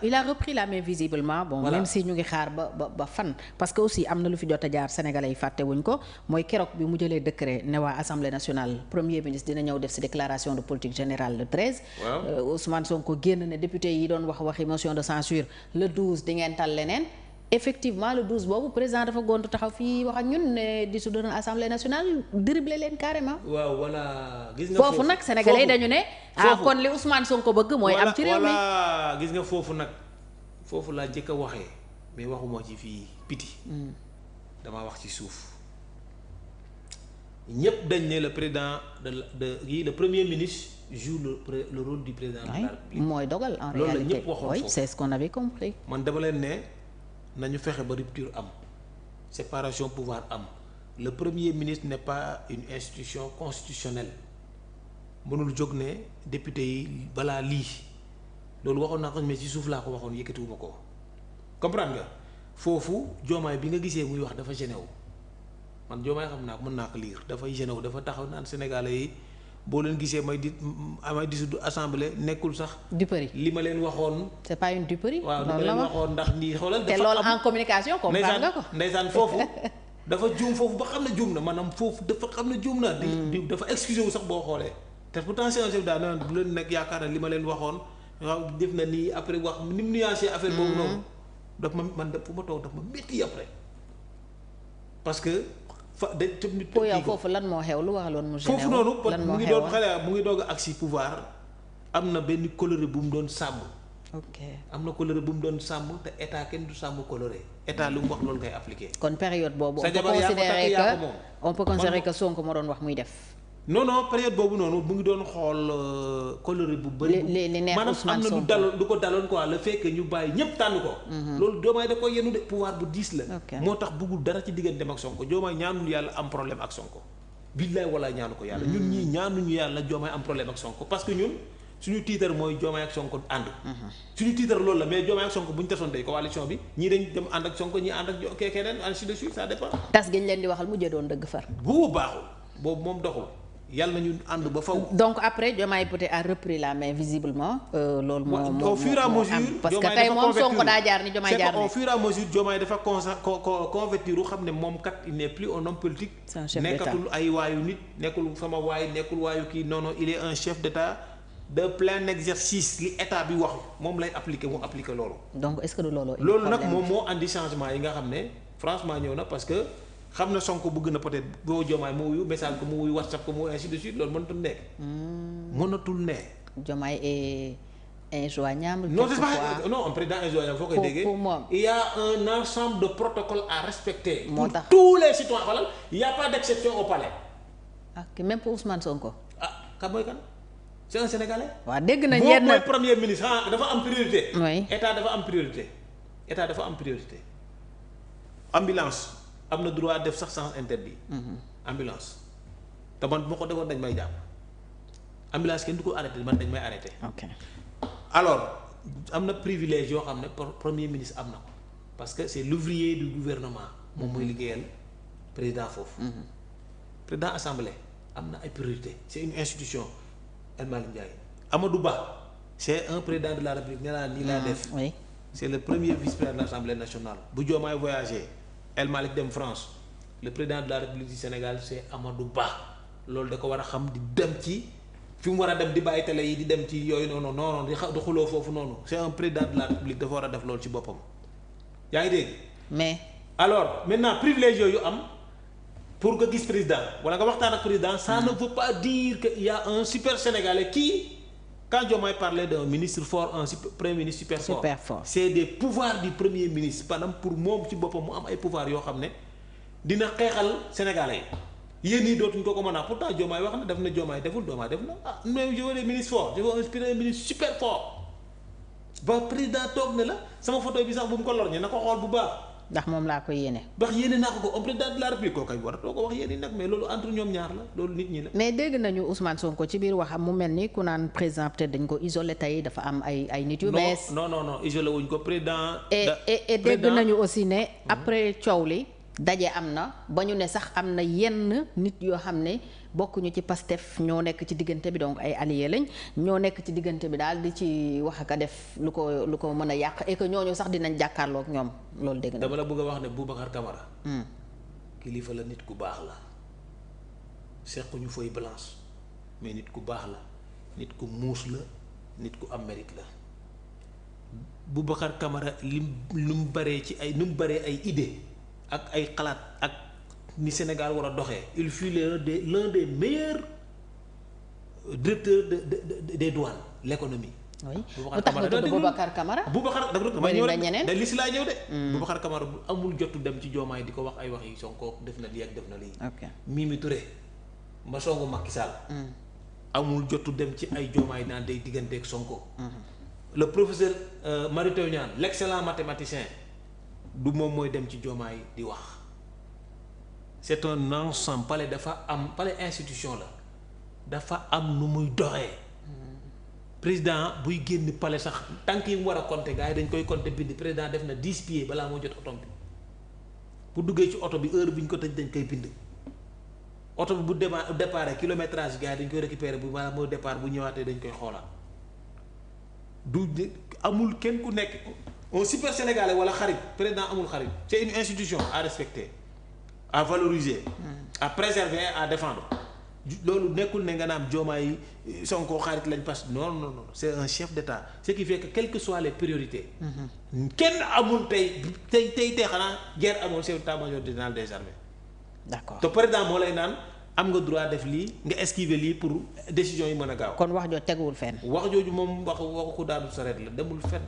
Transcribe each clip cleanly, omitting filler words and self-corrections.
il a repris la main visiblement bon voilà. Même si ñu ngi xaar ba fan parce que aussi am na lu fi jot a jaar sénégalais yi fàtte wuñ ko mooy keroog bi mu jëlee décret ne waa assemblée nationale premier ministre dina ñëw def ci déclaration de politique générale le 13. Waaw Ousmane Sonko génn ne député yi doon waxi motion de censure le 12 di ngeen tal leneen. Effectivement le 12 boobu président dafa gontu taxaw fii wax ak ñun ne dissoudre na assemblée nationale dribble leen carrément. waaw voilà gis nga foofu nag sénégalais dañu ne. kon li Ousmane Sonko bëgg mooy. am ci réew mi voilà gis nga foofu nag foofu laa jëkk a waxee mais waxuma ci fii piti. damaa wax ci suuf ñëpp dañ ne le président le premier ministre joue le rôle du président de la République. mooy dogal en réalité loolu la ñëpp waxoon foofu c'est ce qu'on avait compris. man dama leen ne. nañu fexe ba rupture am séparation pouvoir am le premier ministre n'est pas une institution constitutionnelle mënul jóg ne député yi balaa lii loolu waxoon naa ko mais ci suuf laa ko waxoon yëkkatiwuma ko comprendre nga foofu joomaay bi nga gisee muy wax dafa gêné wu man joomaay xam naa ko mën naa ko lire dafay gêné wu dafa taxaw naan sénégalais yi boo leen gisee may dissoudre assemblée nekkul sax. duperie li ma leen waxoon. c'est pas une duperie. waaw li ma leen waxoon ndax nii xoolal. te loolu en communication comprendre nga ko. ndeysaan foofu dafa juum foofu ba xam ne juum na maanaam foofu dafa xam ne juum na. dafa excusé wu sax boo xoolee. te pourtant c'est un chef daal bu leen nekk yaakaar na li ma leen waxoon waaw def na nii après wax ni mu nuancé affaire boobu noonu. daf ma man fu ma toog daf ma métti après parce que. pour yow foofu lan moo xew lu wax loon mu génne foofu noonu mu ngi doon xale mu ngi doog a agsi pouvoir am na benn coloré bu mu doon sàmm. ok am na coloré bu mu doon sàmm te état kenn du sàmm coloré état lu mu wax loolu ngay appliqué. kon période boobu on peut considérer que Sonko moo doon wax muy def. non période boobu noonu mu ngi doon xool coloré bu bëri. li neex Ousmane Sonko maanaam am na lu ko daloon quoi le fait que ñu bàyyi ñëpp tànn ko. loolu Diomaye da ko yenu de pouvoir bu diis la. moo tax bëggul dara ci digganteem ak Sonko Diomaye ñaanul yàlla am problème ak Sonko. billaay wala ñaanu ko yàlla. ñun ñii ñaanuñu yàlla Diomaye am problème ak Sonko parce que ñun suñu tiitar mooy Diomaye ak Sonko ànd. suñu tiitar loolu la mais Diomaye ak Sonko bu ñu tasoon tey coalition bi ñii dañ dem ànd ak Sonko ñii ànd ak keneen ainsi de suite ça dépend. tas gi ñu leen di waxal mujjee doon dëgg far. bu baaxul boobu moom doxul yàlla nañu ànd ba faw. donc après Diomaye peut-être a repris la main visiblement. loolu moo au fur et à mesure parce que tey moom Sonko daa jaar ni Diomaye jaar ni au fur et à mesure Diomaye dafa convertir xam ne moom kat il n'est plus un homme politique. c'est un chef d'État nekkatul ay waayu nit nekkul sama waay nekkul waayu kii non non il est un chef d'État de plein exercice li état bi wax moom lay appliquer mu appliquer loolu. donc est-ce que du loolu. loolu nag moom moo andi changement yi nga xam ne franchement ñëw na parce que. xam na Sonko bëgg na peut-être boo Diomaye mu wuyu message ko mu wuyu WhatsApp ko mu wuyu ainsi de suite loolu mënatul nekk. mënatul ne. Diomaye est injoignable. non c'est pas non un président injoignable foo koy déggee. pour moom il y a un ensemble de protocoles à respecter. moo tax pour tous les citoyens xoolal il y a pas d'exception au palais. ah même pour Ousmane Sonko. ah kan mooy kan c'est un Sénégalais. waaw dégg nañ yenn mooy premier ministre dafa am priorité. oui état dafa am priorité. état dafa am priorité. ambulance. am na droit def sax sens interdit. ambulance te man bu ma ko defoon dañ may jàpp ambulance kenn du ko arrêté man dañ may arrêté. ok alors am na privilège yoo xam ne premier ministre am na ko parce que c'est l'ouvrier du gouvernement. moom mooy liggéeyal président foofu. président assemblée am na ay priorité c'est une institution El Malick Ndiaye. Amadou Ba c'est un président de la République nee naa nii laa def. oui c'est le premier vice-président de l'Assemblée nationale bu Diomaye voyagé. El Malick dem France le président de la République du Sénégal c'est Amadou Ba loolu da ko war a xam di dem ci fi mu war a dem di bàyyi télé yi di dem ci yooyu noonu non di xuloo foofu noonu c'est un président de la République dafa war a def loolu ci boppam yaa ngi dégg. mais alors maintenant privilège yooyu am pour nga gis président wala nga waxtaan ak président ça ne veut pas dire que il y a un super sénégalais qui quand Diomaye parlait d'un ministre fort un premier ministre super fort c'est des pouvoirs du premier ministre maanaam pour moom ci boppam mu am ay pouvoirs yoo xam ne dina xeexal sénégalais yi yéen ñii dootuñ ko mën a pourtant Diomaye wax na def na Diomaye deful Diomaye def na ah mais je veux des ministres forts je veux un premier ministre super fort ba président toog ne la sama photo bi sax bu mu ko lor ñi na ko xool bu baax. ndax moom laa ko yéene. ndax yéene naa ko président de la République koo kay war a too ko wax yéene nag mais loolu entre ñoom ñaar la loolu nit ñi la. mais dégg nañu Ousmane Sonko ci biir waxam mu mel ni ku naan président peut-être dañ ko isolé tey dafa am ay nit yu bees. non isolé wuñ ko président. et dégg nañu aussi ne après coow li daje am na ba ñu ne sax am na yenn nit yoo xam ne bokkuñu ci Pastef ñoo nekk ci diggante bi donc ay alliés lañ ñoo nekk ci diggante bi daal di ci wax ak a def lu ko mën a yàq et que ñooñu sax dinañ jàkkaarloo ak ñoom loolu dégg na. dama la bëgg a wax ne Boubacar Camara. kilifa la, nit ku baax la sequñu feuille blanche mais nit ku baax la, nit ku muus la, nit ku am mérite la. Boubacar Camara lu mu baree ci ay nu mu baree ay idée ak ay xalaat ak ni Sénégal war a doxee il fut l'un des meilleurs directeurs des douanes l'économie. oui lu tax nga tudd Boubacar Camara. Boubacar dafa bëri na ñeneen da li si laa ñëw de. Boubacar Camara amul jotu dem ci Diomaye di ko wax ay wax yi Sonko def na lii ak def na lii. ok Mimi Touré ma songu Macky Sall. amul jotu dem ci ay Diomaye naan day digganteeg Sonko. le professeur Mary Teuw Niane l'excellent mathématicien du moom mooy dem ci Diomaye di wax c'est un ensemble palais dafa am palais institution la dafa am nu muy doxee président buy génn palais sax tànk yi mu war a compter gars yi dañ koy compter bind président def na 10 pieds balaa moo jot otom bi bu duggee ci oto bi heure bi ñu ko tëj dañ koy bind oto bi bu départ kilométrage gars yi dañ koy récupérer bu balaa moo départ bu ñëwaatee dañ koy xoolaat du amul kenn ku nekk un super sénégalais wala xarit président amul xarit c'est une institution à respecter à valoriser à préserver à défendre loolu nekkul ne nga naam Diomaye Sonko xarit lañ parce que non c'est un chef d'État ce qui fait que quelles que soient les priorités kenn amul tey xanaa guerre amul chef d'état-major général des armées d'accord te président moo lay naan am nga droit def lii nga esquiver lii pour décision yi mën a gaaw. kon wax jooju teguwul fenn. wax jooju moom waxu ku daanu sareet la demul fenn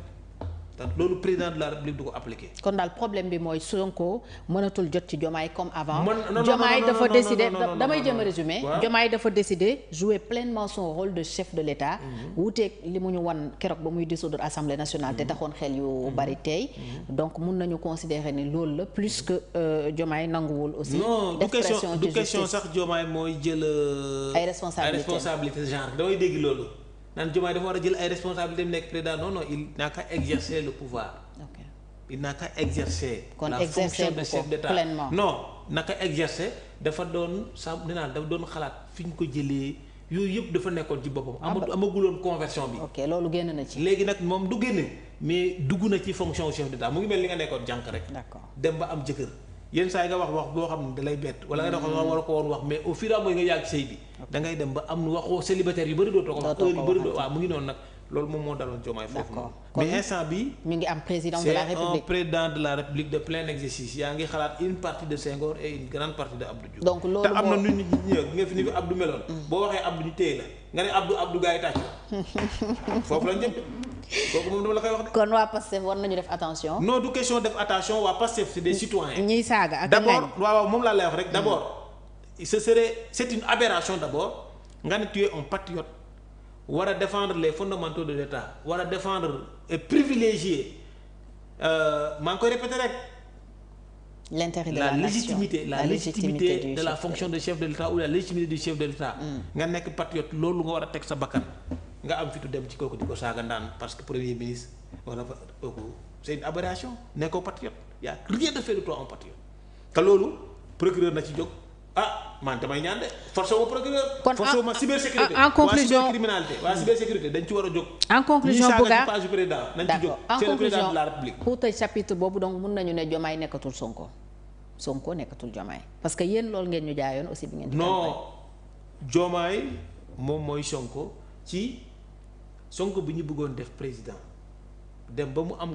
te loolu président de la république du ko appliquer. kon daal problème bi mooy Sonko mënatul jot ci Diomaye comme avant. non Diomaye dafa décider damay jëm résumé. waaw Diomaye dafa décider jouer pleinement son rôle de chef de l'État. wuuteeg li mu ñu wan keroog ba muy dissoudre assemblée nationale te taxoon xel yu bari tey. donc mun nañu considérer ni loolu la plus que Diomaye nanguwul aussi. def pression du question sax Diomaye mooy jël. ay responsabilités genre damay dégg loolu. naan Diomaye dafa war a jël ay responsabilités mu nekk président non il n'a qu'à exercer le pouvoir. ok il n'a qu'à exercer. kon la exercer fonction de chef d'État pleinement. non naka exercer dafa doon dafa doon xalaat fi ñu ko jëlee yooyu yëpp dafa nekkoon ci boppam. amaguloon conversion bi. ok loolu génn na ci. léegi nag moom du génn mais dugg na ci fonction chef d'État mu ngi mel ni nga nekkoon jànk rek. d'accord dem ba am jëkkër. yenn saa yi nga wax boo xam ne da lay bett wala nga wax war a ko woon wax mais au fur et à mesure nga yàgg sëy bi da ngay dem ba am waxoo célibataire yu bëri dootoo ko wax heure yu bëri doo waaw mu ngi noonu nag loolu moom moo daloon Diomaye foofu noonu mais instant bi mi ngi am président de la République c'est un président de la République de plein exercice yaa ngi xalaat une partie de Senghor et une grande partie de Abdou Diouf donc loolu te am na nu nit ñi ñëw nga fi ni fi Abdou meloon boo waxee Abdou ñu téye la nga ne Abdou gars yi tàcc foofu lañ jëm kooku moom dama la koy wax de. kon waa Pastef war nañu def attention. non du question def attention waa Pastef c'est des citoyens. ñiy saaga ak d'abord waaw moom laa lay wax rek d'abord c'est une aberration d'abord nga ne tu es un patriote war a défendre les fondamentaux de l'État war a défendre et privilégier maa ngi koy répéter rek. l'intérêt de la nation la légitimité de la fonction de chef de l'État ou la légitimité du chef de l'État. nga nekk patriote loolu nga war a teg sa bakkan. nga am fitu dem ci kooku di ko saaga ndaan parce que premier ministre wala kooku c'est une aberration nekkoo patriote y a rien de fait de toi un patriote te loolu procureur na ci jóg man damay ñaan de force wu procureur. kon force wu ma cybersécurité en conclusion waa cybersécurité dañ ci war a jóg. en conclusion Bouga page président nañ ci jóg. c'est le président de la République. pour tëj chapitre boobu donc mun nañu ne Diomaye nekkatul Sonko nekkatul Diomaye parce que yéen loolu ngeen ñu jaayoon aussi bi ngeen di non Diomaye moom mooy Sonko bi ñu bëggoon def président dem ba mu am